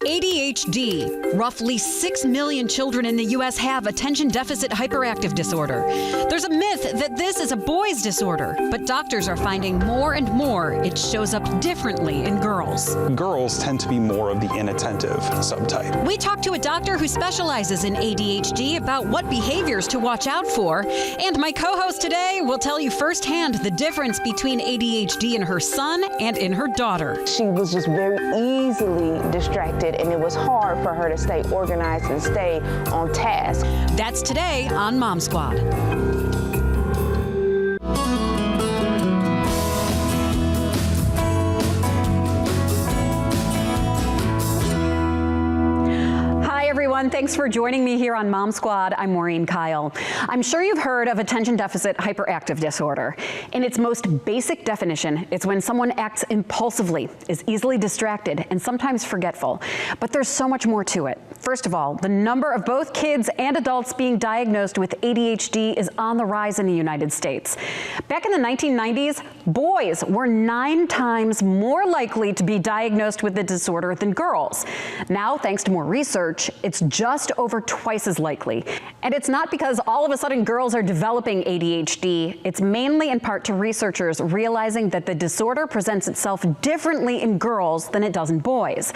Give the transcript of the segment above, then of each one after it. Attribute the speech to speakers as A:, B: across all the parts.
A: ADHD. Roughly 6 million children in the U.S. have attention deficit hyperactive disorder. There's a myth that this is a boy's disorder, but doctors are finding more and more it shows up differently in girls.
B: Girls tend to be more of the inattentive subtype.
A: We talked to a doctor who specializes in ADHD about what behaviors to watch out for, and my co-host today will tell you firsthand the difference between ADHD in her son and in her daughter.
C: She was just very easily distracted, and it was hard for her to stay organized and stay on task.
A: That's today on Mom Squad. Thanks for joining me here on Mom Squad. I'm Maureen Kyle. I'm sure you've heard of attention deficit hyperactive disorder. In its most basic definition, it's when someone acts impulsively, is easily distracted, and sometimes forgetful. But there's so much more to it. First of all, the number of both kids and adults being diagnosed with ADHD is on the rise in the United States. Back in the 1990s, boys were 9 times more likely to be diagnosed with the disorder than girls. Now, thanks to more research, it's just over twice as likely. And it's not because all of a sudden girls are developing ADHD. It's mainly in part to researchers realizing that the disorder presents itself differently in girls than it does in boys.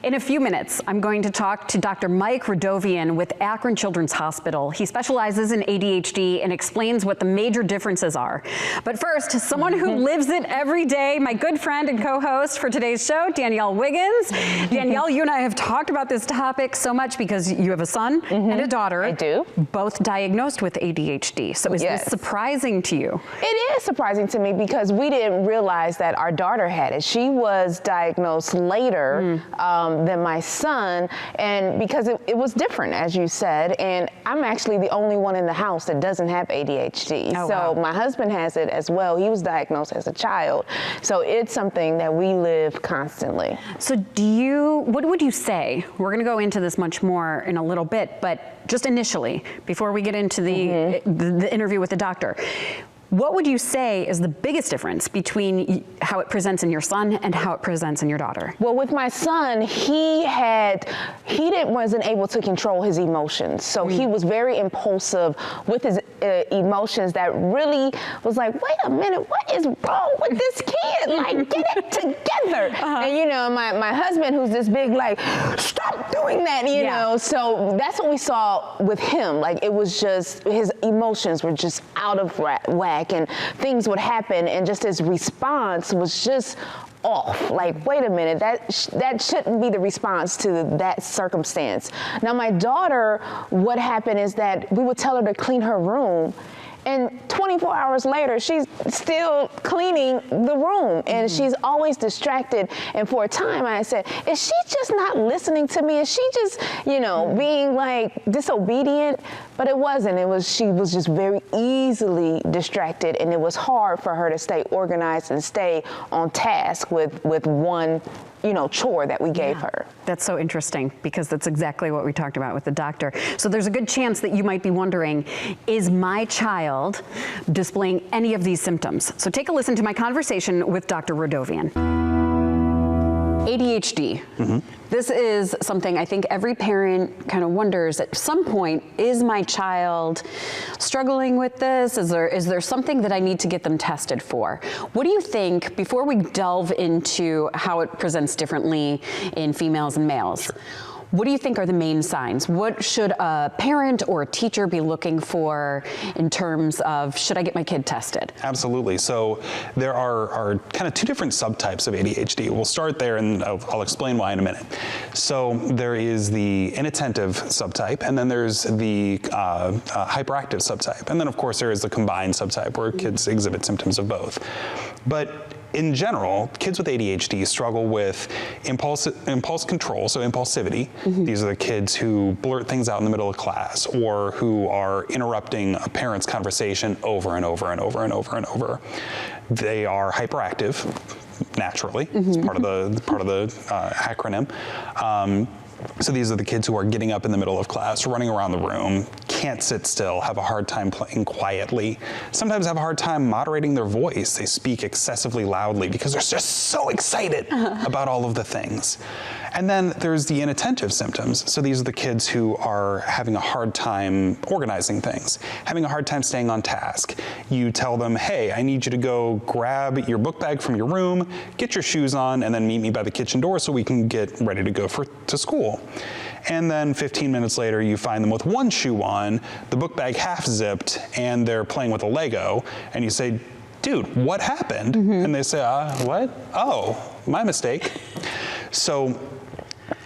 A: In a few minutes, I'm going to talk to Dr. Mike Radovian with Akron Children's Hospital. He specializes in ADHD and explains what the major differences are. But first, someone who lives it every day, my good friend and co-host for today's show, Danielle Wiggins. Danielle, you and I have talked about this topic so much because you have a son and a daughter.
C: I do.
A: Both diagnosed with ADHD. So is this surprising to you?
C: It is surprising to me because we didn't realize that our daughter had it. She was diagnosed later than my son, and because it was different, as you said, and I'm actually the only one in the house that doesn't have ADHD. My husband has it as well. He was diagnosed as a child. So it's something that we live constantly.
A: So what would you say? We're going to go into this much more in a little bit, but just initially, before we get into the interview with the doctor, what would you say is the biggest difference between how it presents in your son and how it presents in your daughter?
C: Well, with my son, he wasn't able to control his emotions. So he was very impulsive with his emotions that really was like, wait a minute, what is wrong with this kid? Like, get it together. And you know, my husband, who's this big, like, stop doing that, you know? So that's what we saw with him. Like, it was just, his emotions were just out of whack. And things would happen, and just his response was just off. Like, wait a minute, that shouldn't be the response to that circumstance. Now, my daughter, what happened is that we would tell her to clean her room, and 24 hours later, she's still cleaning the room, and she's always distracted. And for a time, I said, is she just not listening to me? Is she just, you know, being like disobedient? But it wasn't. She was just very easily distracted, and it was hard for her to stay organized and stay on task with one, you know, chore that we gave her.
A: That's so interesting because that's exactly what we talked about with the doctor. So there's a good chance that you might be wondering, is my child displaying any of these symptoms? So take a listen to my conversation with Dr. Radovian. ADHD. This is something I think every parent kind of wonders at some point, is my child struggling with this? Is there something that I need to get them tested for? What do you think, before we delve into how it presents differently in females and males? Sure. What do you think are the main signs? What should a parent or a teacher be looking for in terms of, should I get my kid tested?
B: Absolutely. So there are kind of 2 different subtypes of ADHD. We'll start there, and I'll explain why in a minute. So there is the inattentive subtype, and then there's the hyperactive subtype. And then, of course, there is the combined subtype where kids exhibit symptoms of both. But in general, kids with ADHD struggle with impulse control, so impulsivity. These are the kids who blurt things out in the middle of class, or who are interrupting a parent's conversation over and over and over and over and over. They are hyperactive, naturally. It's part of the acronym. So these are the kids who are getting up in the middle of class, running around the room, can't sit still, have a hard time playing quietly, sometimes have a hard time moderating their voice. They speak excessively loudly because they're just so excited about all of the things. And then there's the inattentive symptoms. So these are the kids who are having a hard time organizing things, having a hard time staying on task. You tell them, hey, I need you to go grab your book bag from your room, get your shoes on, and then meet me by the kitchen door so we can get ready to go to school. And then 15 minutes later, you find them with one shoe on, the book bag half zipped, and they're playing with a Lego, and you say, dude, what happened? And they say, what? Oh, my mistake. So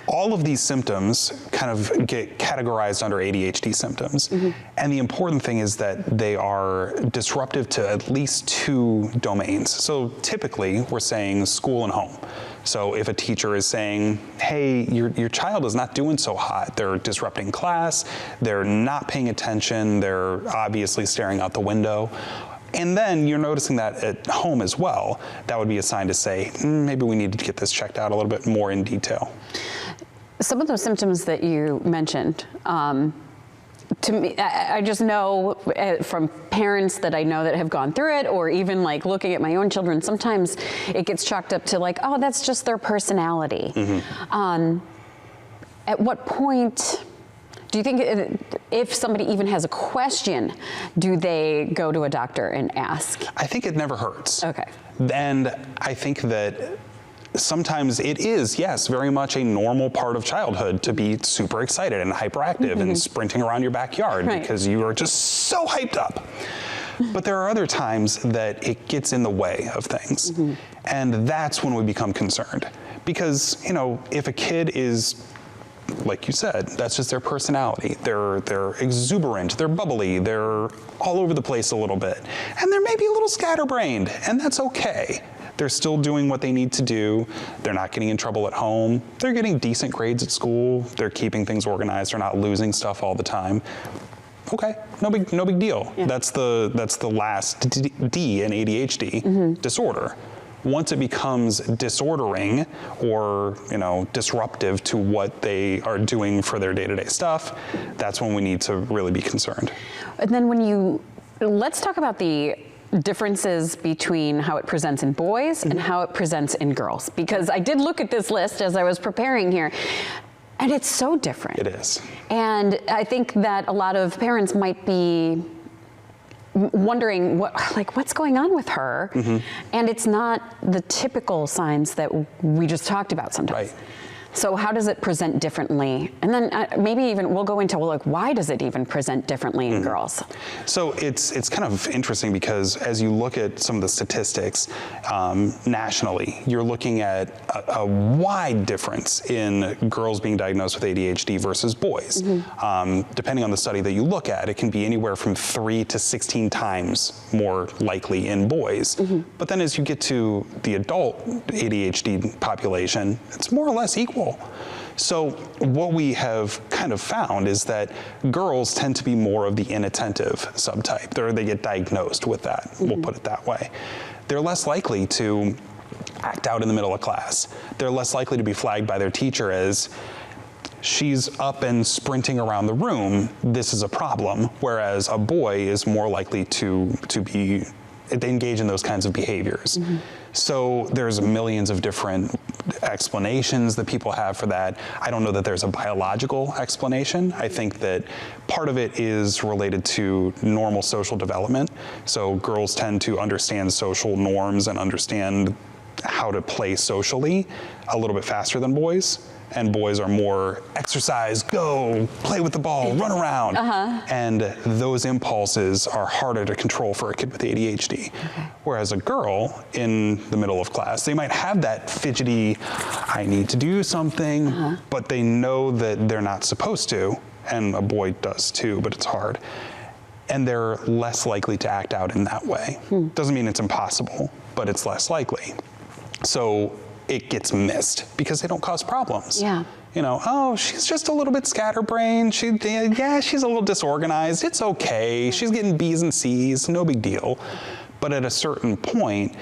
B: all of these symptoms kind of get categorized under ADHD symptoms. And the important thing is that they are disruptive to at least 2 domains. So typically, we're saying school and home. So if a teacher is saying, hey, your child is not doing so hot, they're disrupting class, they're not paying attention, they're obviously staring out the window, and then you're noticing that at home as well, that would be a sign to say, maybe we need to get this checked out a little bit more in detail.
A: Some of those symptoms that you mentioned, to me, I just know from parents that I know that have gone through it, or even like looking at my own children, sometimes it gets chalked up to like, oh, that's just their personality. At what point do you think if somebody even has a question, do they go to a doctor and ask?
B: I think it never hurts.
A: Okay.
B: And I think that sometimes it is, yes, very much a normal part of childhood to be super excited and hyperactive and sprinting around your backyard because you are just so hyped up. But there are other times that it gets in the way of things. And that's when we become concerned. Because, you know, if a kid is, like you said, that's just their personality. They're exuberant, they're bubbly, they're all over the place a little bit. And they're maybe a little scatterbrained, and that's okay. They're still doing what they need to do. They're not getting in trouble at home. They're getting decent grades at school. They're keeping things organized. They're not losing stuff all the time. Okay, no big deal. Yeah. That's the last D in ADHD, disorder. Once it becomes disordering or, you know, disruptive to what they are doing for their day-to-day stuff, that's when we need to really be concerned.
A: And then let's talk about the differences between how it presents in boys and how it presents in girls. Because I did look at this list as I was preparing here, and it's so different.
B: It is.
A: And I think that a lot of parents might be wondering what's going on with her, and it's not the typical signs that we just talked about sometimes.
B: Right.
A: So how does it present differently? And then maybe even we'll go into, well, like, why does it even present differently in girls? So
B: it's kind of interesting because as you look at some of the statistics nationally, you're looking at a wide difference in girls being diagnosed with ADHD versus boys. Depending on the study that you look at, it can be anywhere from 3 to 16 times more likely in boys. But then as you get to the adult ADHD population, it's more or less equal. So what we have kind of found is that girls tend to be more of the inattentive subtype. They get diagnosed with that, we'll put it that way. They're less likely to act out in the middle of class. They're less likely to be flagged by their teacher as, she's up and sprinting around the room, this is a problem, whereas a boy is more likely to engage in those kinds of behaviors. So there's millions of different explanations that people have for that. I don't know that there's a biological explanation. I think that part of it is related to normal social development. So girls tend to understand social norms and understand how to play socially a little bit faster than boys. And boys are more exercise, go, play with the ball, run around. And those impulses are harder to control for a kid with ADHD. Whereas a girl in the middle of class, they might have that fidgety, I need to do something, but they know that they're not supposed to. And a boy does too, but it's hard. And they're less likely to act out in that way. Doesn't mean it's impossible, but it's less likely. So it gets missed because they don't cause problems. You know, oh, she's just a little bit scatterbrained. Yeah, she's a little disorganized. It's okay. She's getting B's and C's, no big deal. But at a certain point,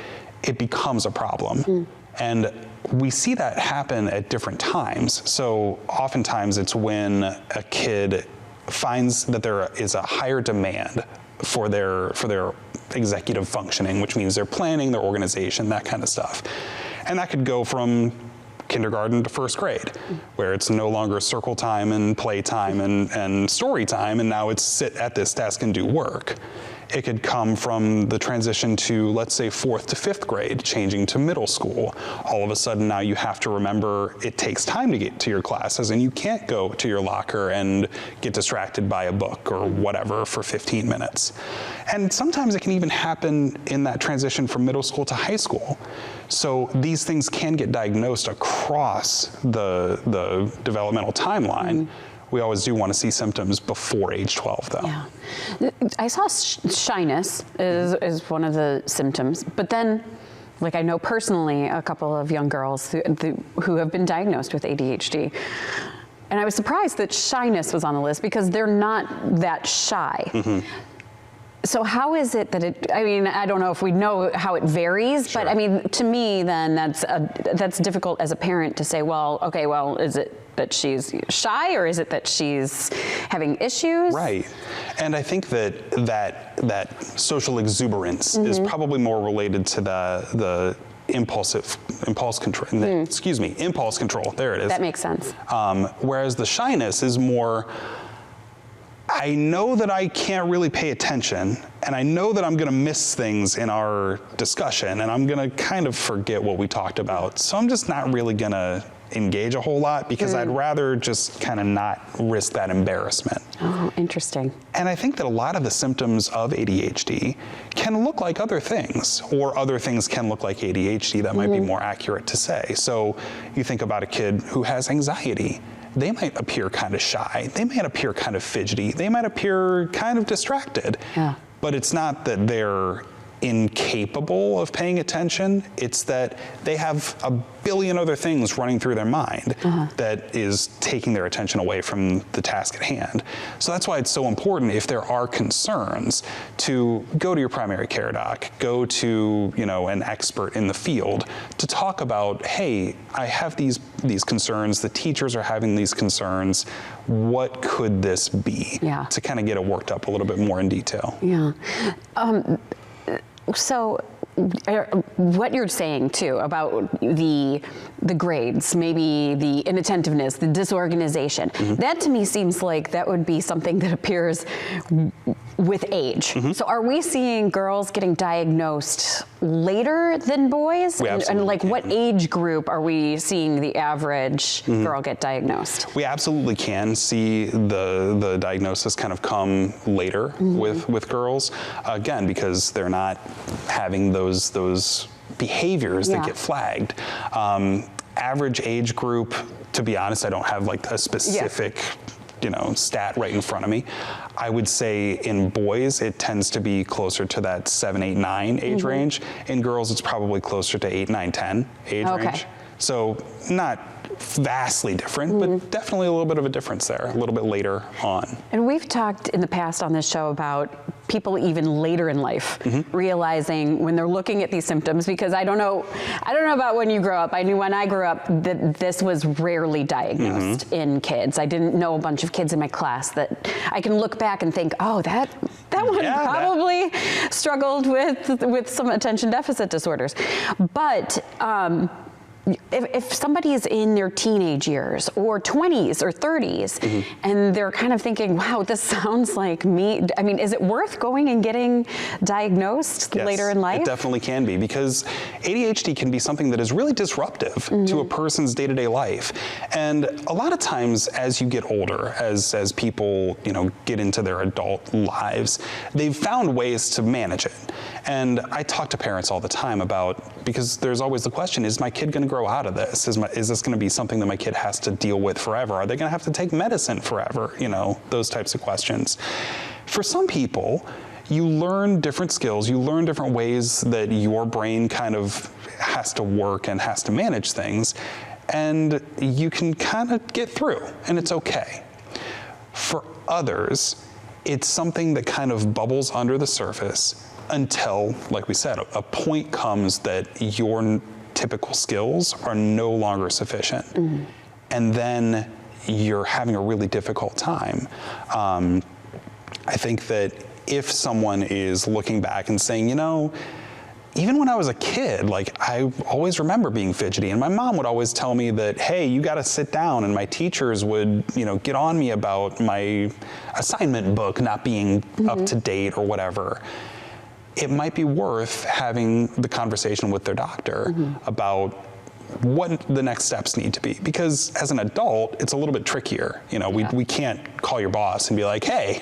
B: it becomes a problem. And we see that happen at different times. So oftentimes it's when a kid finds that there is a higher demand for their executive functioning, which means their planning, their organization, that kind of stuff. And that could go from kindergarten to first grade, where it's no longer circle time and play time and story time, and now it's sit at this desk and do work. It could come from the transition to, let's say, 4th to 5th grade, changing to middle school. All of a sudden now you have to remember it takes time to get to your classes, and you can't go to your locker and get distracted by a book or whatever for 15 minutes. And sometimes it can even happen in that transition from middle school to high school. So these things can get diagnosed across the developmental timeline. We always do want to see symptoms before age 12, though.
A: Yeah. I saw shyness is one of the symptoms, but then, like, I know personally a couple of young girls who have been diagnosed with ADHD. And I was surprised that shyness was on the list because they're not that shy. So how is it that I mean, I don't know if we know how it varies, but I mean, to me, then that's difficult as a parent to say, well, okay, well, is it that she's shy or is it that she's having issues?
B: Right. And I think that social exuberance is probably more related to the impulse control. There it is.
A: That makes sense.
B: Whereas the shyness is more, I know that I can't really pay attention, and I know that I'm going to miss things in our discussion, and I'm going to kind of forget what we talked about. So I'm just not really going to engage a whole lot because I'd rather just kind of not risk that embarrassment.
A: Oh, interesting.
B: And I think that a lot of the symptoms of ADHD can look like other things, or other things can look like ADHD. That might be more accurate to say. So you think about a kid who has anxiety. They might appear kind of shy. They might appear kind of fidgety. They might appear kind of distracted. Yeah. But it's not that they're incapable of paying attention. It's that they have a billion other things running through their mind that is taking their attention away from the task at hand. So that's why it's so important, if there are concerns, to go to your primary care doc, go to, you know, an expert in the field to talk about, hey, I have these concerns, the teachers are having these concerns, what could this be? Yeah. To kind of get it worked up a little bit more in detail.
A: Yeah. So what you're saying too about the grades, maybe the inattentiveness, the disorganization, that to me seems like that would be something that appears with age. So are we seeing girls getting diagnosed later than boys? And like what age group are we seeing the average girl get diagnosed? We absolutely can see the diagnosis kind of come later with girls, again, because they're not having those behaviors that get flagged. Average age group, to be honest, I don't have like a specific stat right in front of me. I would say in boys, it tends to be closer to that 7, 8, 9 age range. In girls, it's probably closer to 8, 9, 10 age range. So not vastly different, but definitely a little bit of a difference there, a little bit later on. And we've talked in the past on this show about people even later in life realizing when they're looking at these symptoms, because I don't know about when you grow up. I knew when I grew up that this was rarely diagnosed in kids. I didn't know a bunch of kids in my class that I can look back and think, oh, that one probably struggled with some attention deficit disorders. But if somebody is in their teenage years or 20s or 30s and they're kind of thinking, wow, this sounds like me. I mean, is it worth going and getting diagnosed later in life? It definitely can be, because ADHD can be something that is really disruptive to a person's day-to-day life. And a lot of times as you get older, as people, get into their adult lives, they've found ways to manage it. And I talk to parents all the time about, because there's always the question, is my kid going to grow out of this? Is this going to be something that my kid has to deal with forever? Are they going to have to take medicine forever? Those types of questions. For some people, you learn different skills, you learn different ways that your brain kind of has to work and has to manage things, and you can kind of get through, and it's okay. For others, it's something that kind of bubbles under the surface until, like we said, a point comes that your
B: typical skills are no longer sufficient. And then you're having a really difficult time. I think that if someone is looking back and saying, you know, even when I was a kid, like I always remember being fidgety, and my mom would always tell me that, hey, you got to sit down, and my teachers would, you know, get on me about my assignment book not being up to date or whatever. It might be worth having the conversation with their doctor about what the next steps need to be, because as an adult, it's a little bit trickier. You know, we can't call your boss and be like, hey,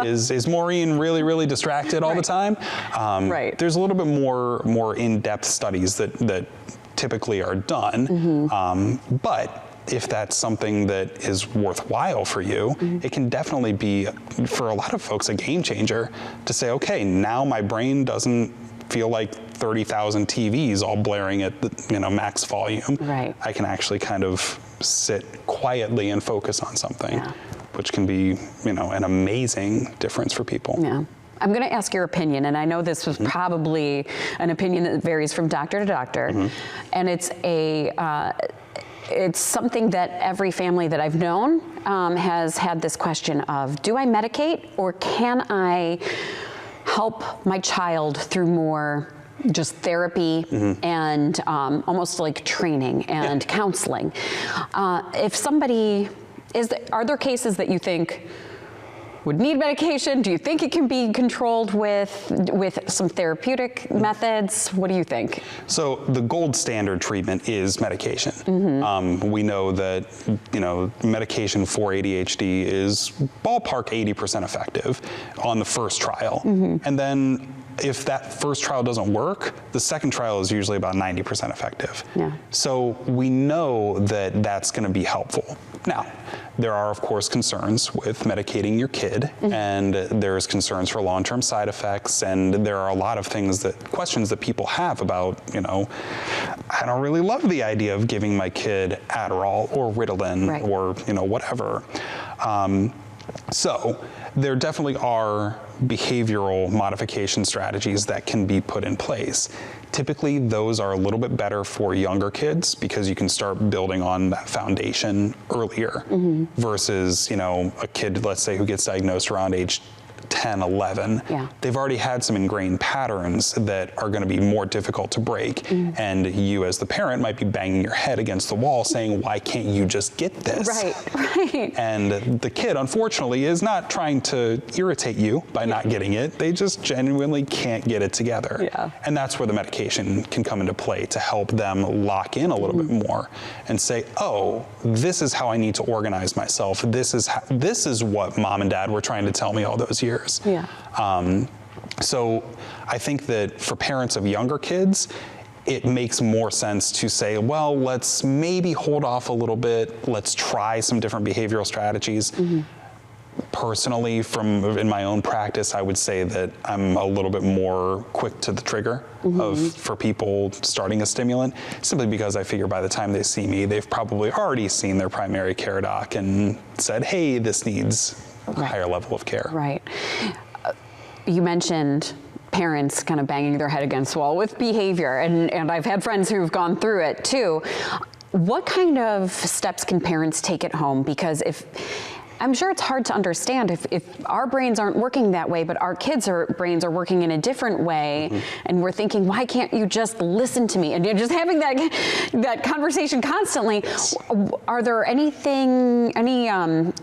B: is Maureen really distracted all the time? There's a little bit more in-depth studies that typically are done, but if that's something that is worthwhile for you, it can definitely be, for a lot of folks, a game changer to say, okay, now my brain doesn't feel like 30,000 TVs all blaring at the, you know, max volume. I can actually kind of sit quietly and focus on something, which can be, you know, an amazing difference for people.
A: I'm going to ask your opinion, and I know this was probably an opinion that varies from doctor to doctor, and it's something that every family that I've known has had this question of, do I medicate, or can I help my child through more just therapy and almost like training and counseling? If somebody are there cases that you think would need medication? Do you think it can be controlled with some therapeutic methods? What do you think?
B: So the gold standard treatment is medication. We know that, you know, medication for ADHD is ballpark 80% effective on the first trial. And then if that first trial doesn't work, the second trial is usually about 90% effective. So we know that that's going to be helpful. Now, there are, of course, concerns with medicating your kid, and there's concerns for long-term side effects, and there are a lot of questions that people have about, you know, I don't really love the idea of giving my kid Adderall or Ritalin or, you know, whatever. So there definitely are behavioral modification strategies that can be put in place. Typically, those are a little bit better for younger kids because you can start building on that foundation earlier versus, you know, a kid, let's say, who gets diagnosed around age 10, 11, they've already had some ingrained patterns that are going to be more difficult to break. And you as the parent might be banging your head against the wall saying, why can't you just get this? And the kid, unfortunately, is not trying to irritate you by not getting it. They just genuinely can't get it together. And that's where the medication can come into play to help them lock in a little bit more and say, oh, this is how I need to organize myself. This is what mom and dad were trying to tell me all those years. So I think that for parents of younger kids, it makes more sense to say, well, let's maybe hold off a little bit. Let's try some different behavioral strategies. Personally, in my own practice, I would say that I'm a little bit more quick to the trigger for people starting a stimulant, simply because I figure by the time they see me, they've probably already seen their primary care doc and said, hey, this needs a higher level of care.
A: You mentioned parents kind of banging their head against the wall with behavior, and I've had friends who've gone through it too. What kind of steps can parents take at home? Because I'm sure it's hard to understand if our brains aren't working that way, but our kids' brains are working in a different way, and we're thinking, why can't you just listen to me? And you're just having that conversation constantly. Are there any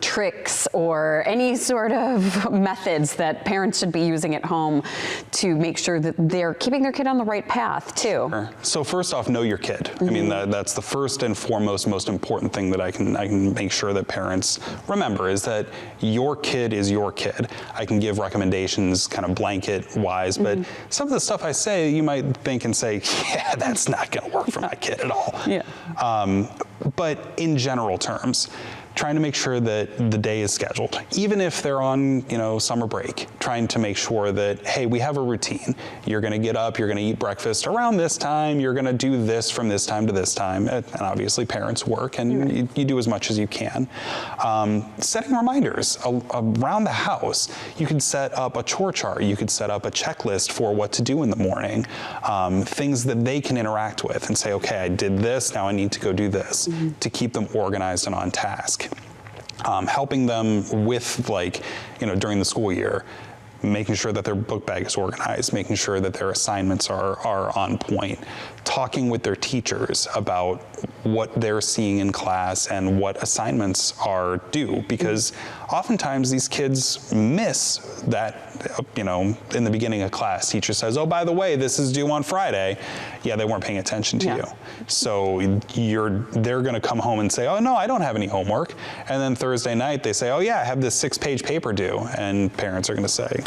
A: tricks or any sort of methods that parents should be using at home to make sure that they're keeping their kid on the right path too?
B: So first off, know your kid. I mean, that's the first and foremost most important thing that I can make sure that parents remember, is that your kid is your kid. I can give recommendations kind of blanket wise, but some of the stuff I say, you might think and say, yeah, that's not going to work for my kid at all. But in general terms, trying to make sure that the day is scheduled. Even if they're on, summer break, trying to make sure that, hey, we have a routine. You're gonna get up, you're gonna eat breakfast around this time, you're gonna do this from this time to this time. And obviously parents work and you do as much as you can. Setting reminders around the house. You could set up a chore chart, you could set up a checklist for what to do in the morning, things that they can interact with and say, okay, I did this, now I need to go do this, to keep them organized and on task. Helping them with, during the school year, making sure that their book bag is organized, making sure that their assignments are on point, talking with their teachers about what they're seeing in class and what assignments are due, because oftentimes these kids miss that, in the beginning of class, teacher says, oh, by the way, this is due on Friday. Yeah, they weren't paying attention to you. So they're gonna come home and say, oh no, I don't have any homework. And then Thursday night they say, oh yeah, I have this 6-page paper due. And parents are gonna say,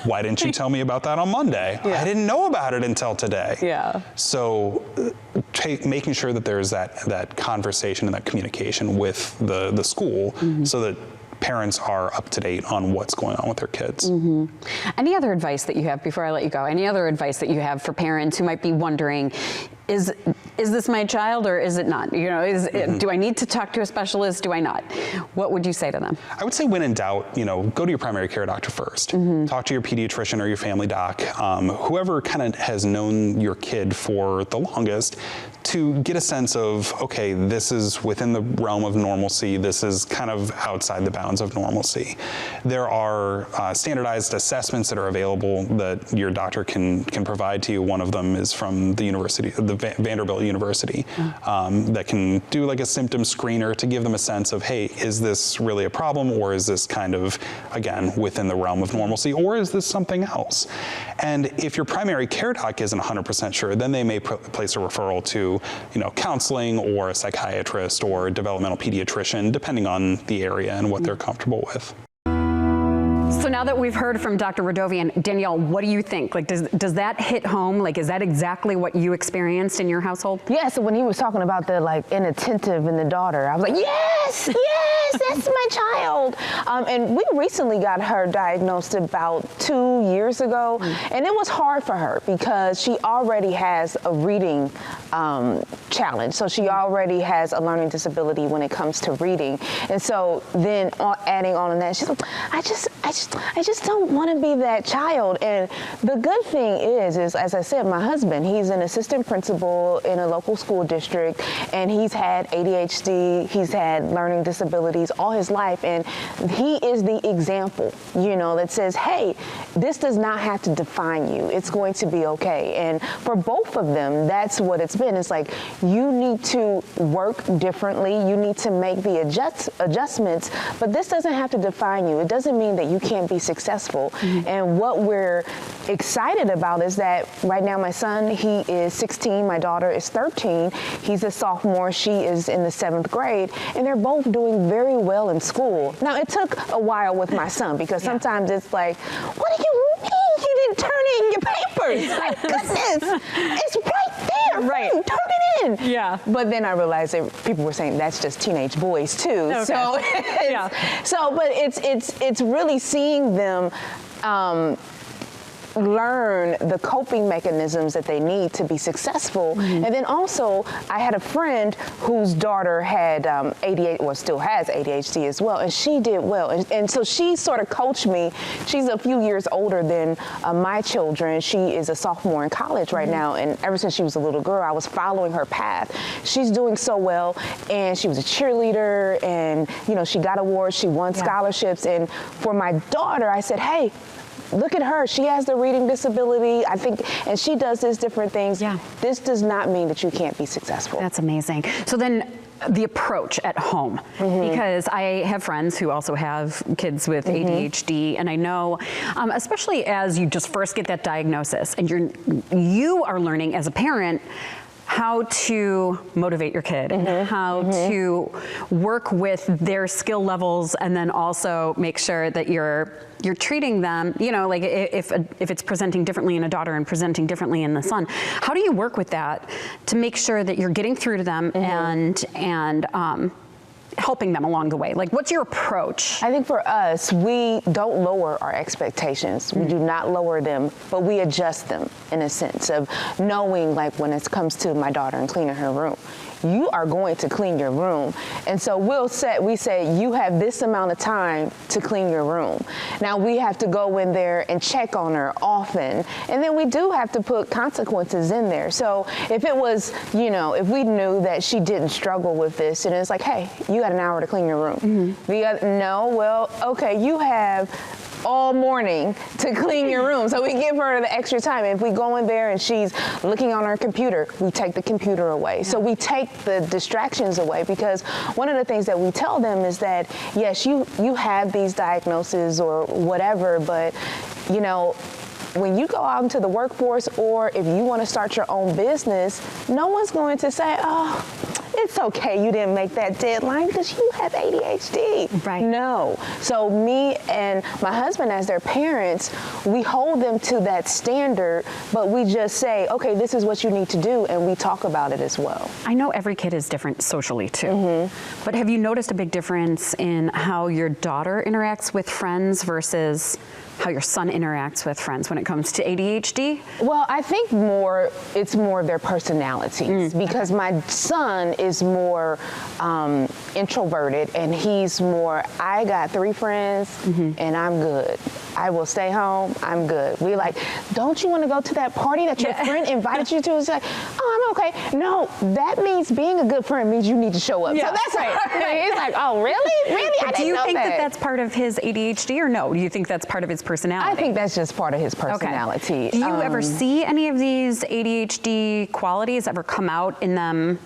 B: why didn't you tell me about that on Monday? I didn't know about it until today. So making sure that there's that conversation and that communication with the school, so that parents are up to date on what's going on with their kids.
A: Any other advice that you have, before I let you go, any other advice that you have for parents who might be wondering, is this my child or is it not? Do I need to talk to a specialist? Do I not? What would you say to them?
B: I would say when in doubt, go to your primary care doctor first. Talk to your pediatrician or your family doc, whoever kind of has known your kid for the longest, to get a sense of, okay, this is within the realm of normalcy, this is kind of outside the bounds of normalcy. There are standardized assessments that are available that your doctor can provide to you. One of them is from the university, the Vanderbilt University, that can do like a symptom screener to give them a sense of, hey, is this really a problem, or is this kind of, again, within the realm of normalcy, or is this something else? And if your primary care doc isn't 100% sure, then they may place a referral to, counseling or a psychiatrist or a developmental pediatrician, depending on the area and what they're comfortable with.
A: So now that we've heard from Dr. Radovian, Danielle, what do you think? Does that hit home? Is that exactly what you experienced in your household?
C: Yeah, so when he was talking about the inattentive in the daughter, I was like, yes, that's my child. And we recently got her diagnosed about 2 years ago, and it was hard for her because she already has a reading challenge. So she already has a learning disability when it comes to reading. And so then adding on to that, she's like, I just don't want to be that child. And the good thing is, as I said, my husband, he's an assistant principal in a local school district, and he's had ADHD, he's had learning disabilities all his life, and he is the example, that says, hey, this does not have to define you. It's going to be okay. And for both of them, that's what it's been. It's like, you need to work differently, you need to make the adjustments, but this doesn't have to define you. It doesn't mean that you can't be successful. And what we're excited about is that right now my son, he is 16, my daughter is 13, he's a sophomore, she is in the 7th grade, and they're both doing very well in school. Now, it took a while with my son because sometimes it's like, what do you mean you didn't turn in your papers? My goodness, it's right there, right? Turn it in. Yeah. But then I realized that people were saying that's just teenage boys too. Okay. So, but it's really seeing them learn the coping mechanisms that they need to be successful. And then also, I had a friend whose daughter had ADHD, or still has ADHD as well, and she did well. And so she sort of coached me. She's a few years older than my children. She is a sophomore in college right now, and ever since she was a little girl, I was following her path. She's doing so well, and she was a cheerleader, and she got awards, she won scholarships. And for my daughter, I said, hey, look at her. She has the reading disability, I think, and she does these different things. This does not mean that you can't be successful.
A: That's amazing. So then the approach at home, because I have friends who also have kids with ADHD, and I know, especially as you just first get that diagnosis and you are learning as a parent how to motivate your kid, how to work with their skill levels, and then also make sure that you're treating them, if it's presenting differently in a daughter and presenting differently in the son. How do you work with that to make sure that you're getting through to them and helping them along the way? Like, what's your approach?
C: I think for us, we don't lower our expectations. We do not lower them, but we adjust them in a sense of knowing, like when it comes to my daughter and cleaning her room, you are going to clean your room. And so we say, you have this amount of time to clean your room. Now we have to go in there and check on her often. And then we do have to put consequences in there. So if it was, if we knew that she didn't struggle with this, and it's like, hey, you got an hour to clean your room. Okay, you have all morning to clean your room. So we give her the extra time. If we go in there and she's looking on her computer, we take the computer away. Yeah. So we take the distractions away, because one of the things that we tell them is that, yes, you have these diagnoses or whatever, but when you go out into the workforce, or if you want to start your own business, no one's going to say, oh, it's okay, you didn't make that deadline because you have ADHD.
A: Right.
C: No. So me and my husband, as their parents, we hold them to that standard, but we just say, okay, this is what you need to do, and we talk about it as well.
A: I know every kid is different socially too, but have you noticed a big difference in how your daughter interacts with friends versus how your son interacts with friends when it comes to ADHD?
C: Well, I think it's more their personalities, because my son is more introverted, and he's more, I got 3 friends and I'm good. I will stay home, I'm good. We like, don't you want to go to that party that your friend invited you to? It's like, oh, I'm okay. No, that means being a good friend means you need to show up.
A: Yeah.
C: So that's right. It's like, oh, really? Really? I didn't know that.
A: Do you think that that's part of his ADHD, or no? Do you think that's part of his personality?
C: I think that's just part of his personality.
A: Okay. Do you ever see any of these ADHD qualities ever come out in them?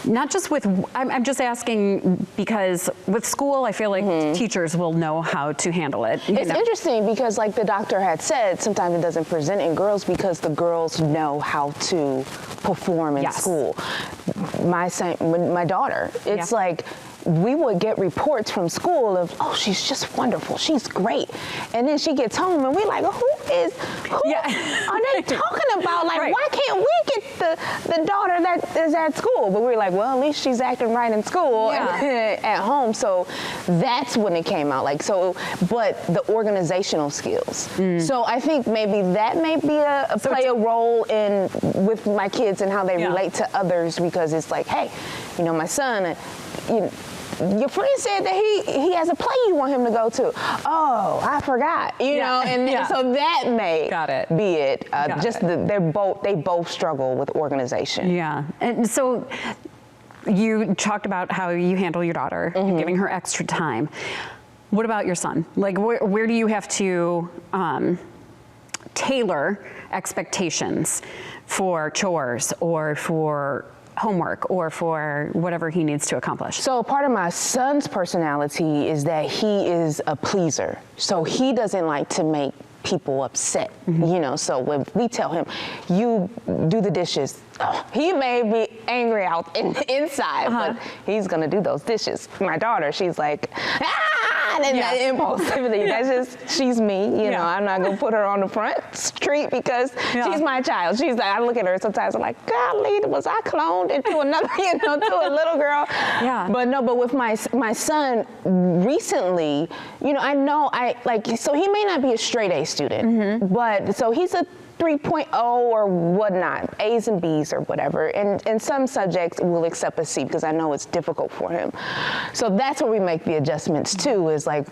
A: Not just with, I'm just asking because with school, I feel like teachers will know how to handle it.
C: It's interesting because, like the doctor had said, sometimes it doesn't present in girls because the girls know how to perform in school. My daughter, it's like, we would get reports from school of, oh, she's just wonderful, she's great. And then she gets home and we're like, who are they talking about? Like, why can't we get the daughter that is at school? But we're like, well, at least she's acting right in school and at home. So that's when it came out. Like, so, but the organizational skills. So I think maybe that may be play a role in with my kids and how they relate to others, because it's like, hey, my son, your friend said that he has a play you want him to go to. Oh, I forgot. And so that may be it. Just they both struggle with organization.
A: Yeah, and so you talked about how you handle your daughter, giving her extra time. What about your son? Like, where do you have to tailor expectations for chores or for homework or for whatever he needs to accomplish?
C: So part of my son's personality is that he is a pleaser. So he doesn't like to make people upset, so when we tell him, you do the dishes, he may be angry inside, but he's gonna do those dishes. My daughter, she's like, and that impulsivity, that's just, she's me, I'm not gonna put her on the front street because she's my child. She's like, I look at her sometimes, I'm like, golly, was I cloned into another, to a little girl? Yeah. But with my son recently, so he may not be a straight A student, but so he's a 3.0 or whatnot, A's and B's or whatever. And some subjects will accept a C because I know it's difficult for him. So that's where we make the adjustments too, is like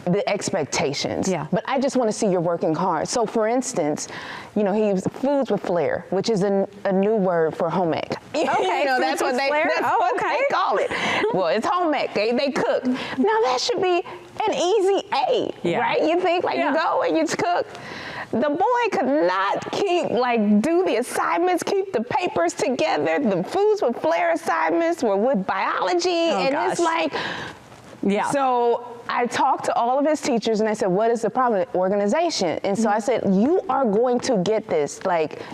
C: the expectations. Yeah. But I just want to see you're working hard. So for instance, he's foods with flair, which is a new word for home ec.
A: Okay,
C: that's what they call it. Well, it's home ec. They cook. Now that should be an easy A, right? You think you go and you cook. The boy could not do the assignments, keep the papers together. The foods with flair assignments were with biology, it's like, so I talked to all of his teachers and I said, what is the problem? Organization. And so I said, you are going to get this.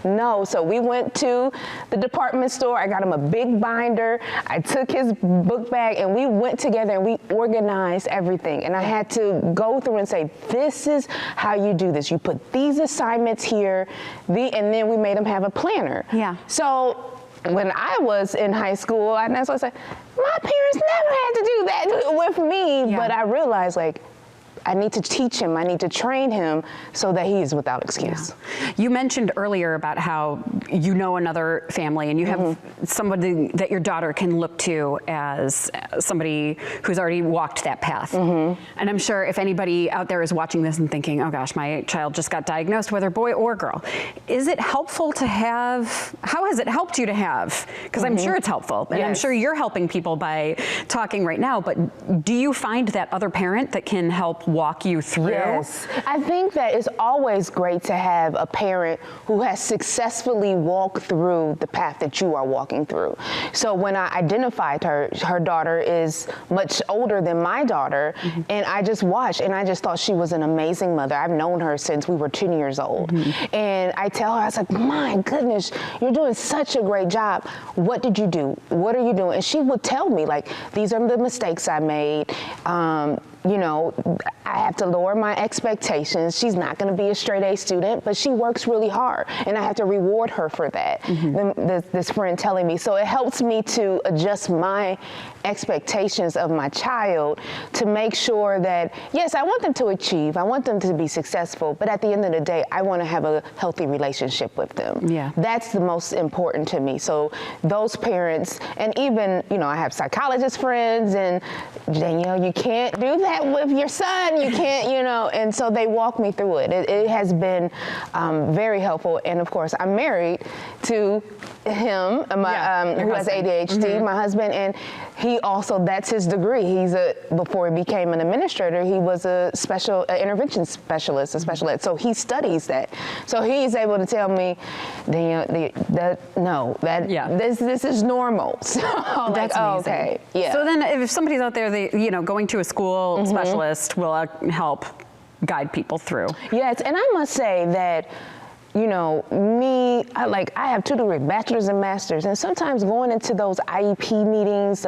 C: No. So we went to the department store. I got him a big binder. I took his book bag and we went together and we organized everything. And I had to go through and say, this is how you do this. You put these assignments here, and then we made him have a planner. Yeah. So when I was in high school, and that's what I said, my parents never had to do that with me, but I realized, like, I need to teach him, I need to train him so that he is without excuse.
A: Yeah. You mentioned earlier about how you know another family and you have somebody that your daughter can look to as somebody who's already walked that path. And I'm sure if anybody out there is watching this and thinking, oh gosh, my child just got diagnosed, whether boy or girl, is it helpful to have, how has it helped you to have? Because I'm sure it's helpful, and I'm sure you're helping people by talking right now, but do you find that other parent that can help walk you through?
C: Yes, I think that it's always great to have a parent who has successfully walked through the path that you are walking through. So when I identified her daughter is much older than my daughter, and I just watched and I just thought she was an amazing mother. I've known her since we were 10 years old. And I tell her, I was like, my goodness, you're doing such a great job. What did you do? What are you doing? And she would tell me, like, these are the mistakes I made. You know, I have to lower my expectations. She's not going to be a straight A student, but she works really hard, and I have to reward her for that. This friend telling me. So it helps me to adjust my expectations of my child to make sure that, yes, I want them to achieve, I want them to be successful, but at the end of the day, I want to have a healthy relationship with them. That's the most important to me. So those parents, and even, you know, I have psychologist friends, and Danielle, you can't do that with your son, you can't, you know, and so they walk me through it. It has been very helpful, and of course, I'm married to him, who has ADHD, my husband, and he also, that's his degree. He's before he became an administrator, he was a special intervention specialist, a special ed. So he studies that. So he's able to tell me, this is normal. So
A: that's amazing.
C: Okay,
A: So then if somebody's out there, you know, going to a school specialist will help guide people through.
C: Yes, and I must say that, you know, I have 2 degrees, bachelor's and master's, and sometimes going into those IEP meetings,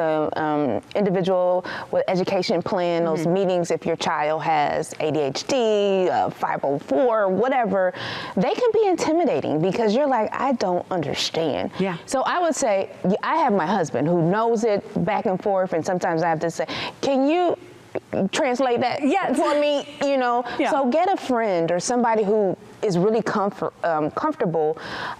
C: individual with education plan, those meetings, if your child has ADHD, 504, whatever, they can be intimidating because you're like, I don't understand. So I would say, I have my husband who knows it back and forth, and sometimes I have to say, can you translate that for me, you know? So get a friend or somebody who is really comfortable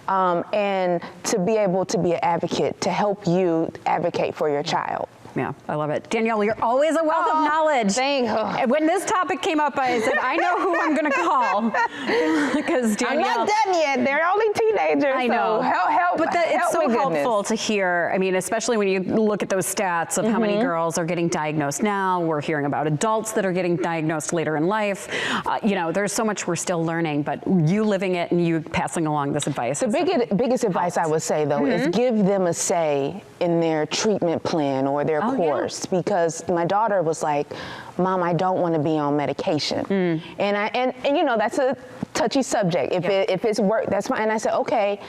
C: and to be able to be an advocate, to help you advocate for your child.
A: Yeah, I love it. Danielle, you're always a wealth of knowledge.
C: Thank you.
A: When this topic came up, I said, I know who I'm going to call. Because Danielle,
C: I'm not done yet. They're only teenagers.
A: I know.
C: So help.
A: But it's so helpful to hear. I mean, especially when you look at those stats of how many girls are getting diagnosed now. We're hearing about adults that are getting diagnosed later in life. You know, there's so much we're still learning, but you living it and you passing along this advice.
C: The biggest advice I would say, though, is give them a say in their treatment plan or their course, because my daughter was like, Mom, I don't want to be on medication. And you know, that's a touchy subject. If it's work, that's fine. And I said, okay,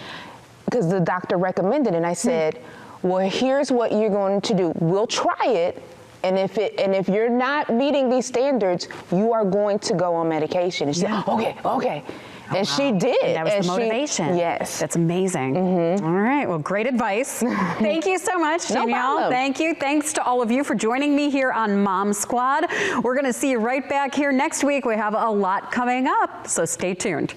C: because the doctor recommended it. And I said, well, here's what you're going to do. We'll try it. And if you're not meeting these standards, you are going to go on medication. And she said, okay. And she did.
A: And that was the motivation.
C: Yes.
A: That's amazing. All right. Well, great advice. Thank you so much, Danielle.
C: No problem.
A: Thank you. Thanks to all of you for joining me here on Mom Squad. We're going to see you right back here next week. We have a lot coming up, so stay tuned.